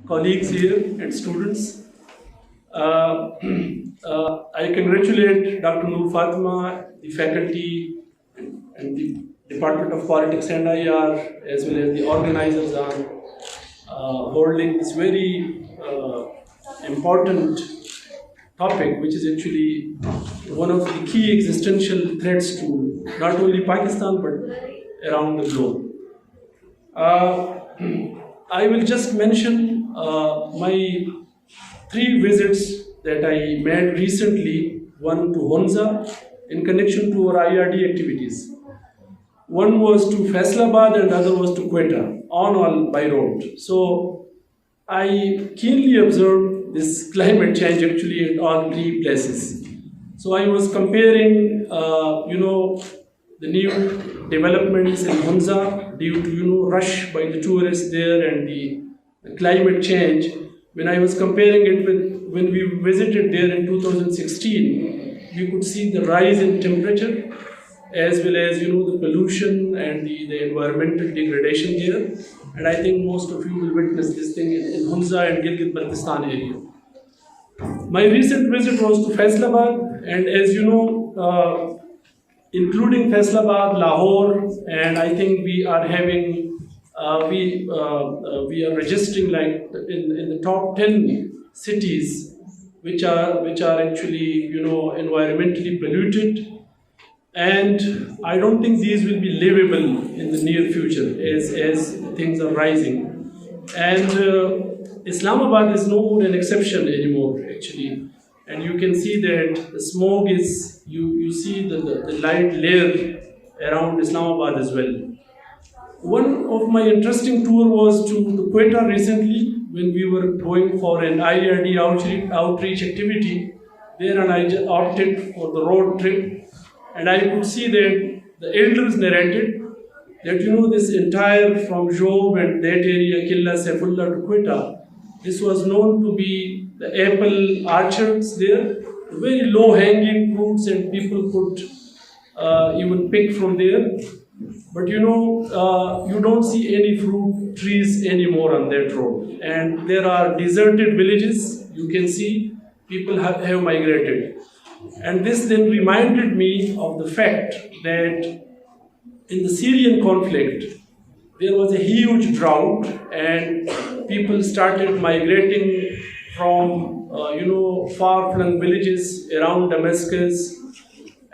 colleagues here and students. I congratulate Dr. Noor Fatima, the faculty and the Department of Politics and IR, as well as the organizers on holding this very important topic, which is actually one of the key existential threats to not only Pakistan but around the globe. I will just mention my 3 visits that I made recently, one to Hunza in connection to our IRD activities. One was to Faisalabad and other was to Quetta, all by road. So I keenly observed this climate change actually at all 3 places. So I was comparing, the new developments in Hunza due to, rush by the tourists there and the climate change. When I was comparing it with when we visited there in 2016, we could see the rise in temperature as well as, the pollution and the environmental degradation there. And I think most of you will witness this thing in Hunza and Gilgit-Baltistan area. My recent visit was to Faisalabad, and as you know, including Faisalabad, Lahore, and I think we are having, we are registering like in the top 10 cities which are actually, environmentally polluted. And I don't think these will be livable in the near future as things are rising. And Islamabad is no more an exception anymore, actually. And you can see that the smoke is, you see the light layer around Islamabad as well. One of my interesting tour was to Quetta recently when we were going for an IIRD outreach activity there, and I opted for the road trip. And I could see that the elders narrated that, this entire from Job and that area, Killa, Saifullah to Quetta, this was known to be the apple orchards there, very low-hanging fruits, and people could even pick from there. But you don't see any fruit trees anymore on that road. And there are deserted villages, you can see, people have migrated. And this then reminded me of the fact that in the Syrian conflict, there was a huge drought and people started migrating from, far-flung villages around Damascus.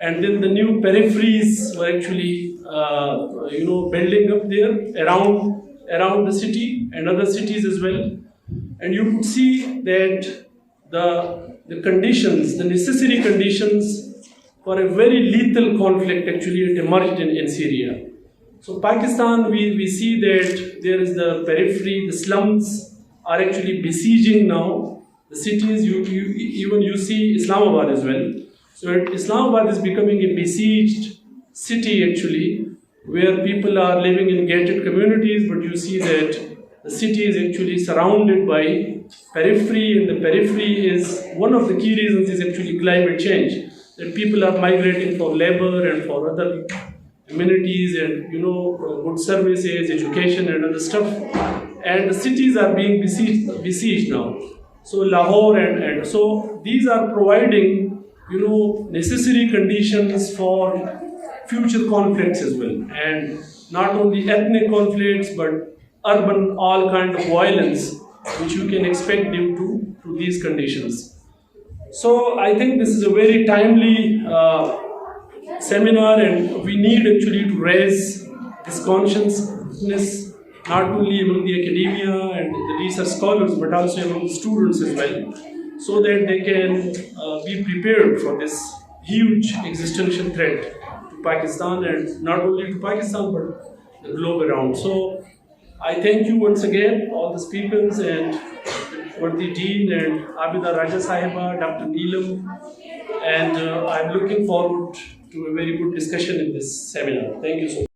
And then the new peripheries were actually, building up there around the city and other cities as well. And you could see that the conditions, the necessary conditions for a very lethal conflict actually emerged in Syria. So Pakistan, we see that there is the periphery, the slums are actually besieging now the cities. You see Islamabad as well. So Islamabad is becoming a besieged city actually, where people are living in gated communities, but you see that the city is actually surrounded by periphery, and the periphery is one of the key reasons is actually climate change, that people are migrating for labor and for other amenities and good services, education and other stuff, and the cities are being besieged now. So Lahore and so these are providing necessary conditions for future conflicts as well, and not only ethnic conflicts but urban all kind of violence which you can expect due to these conditions. So I think this is a very timely seminar, and we need actually to raise this consciousness not only among the academia and the research scholars but also among the students as well, so that they can be prepared for this huge existential threat to Pakistan, and not only to Pakistan but the globe around. So I thank you once again, all the speakers and the Dean and Abida Raja Sahiba, Dr. Neelam, and I'm looking forward to a very good discussion in this seminar. Thank you so much.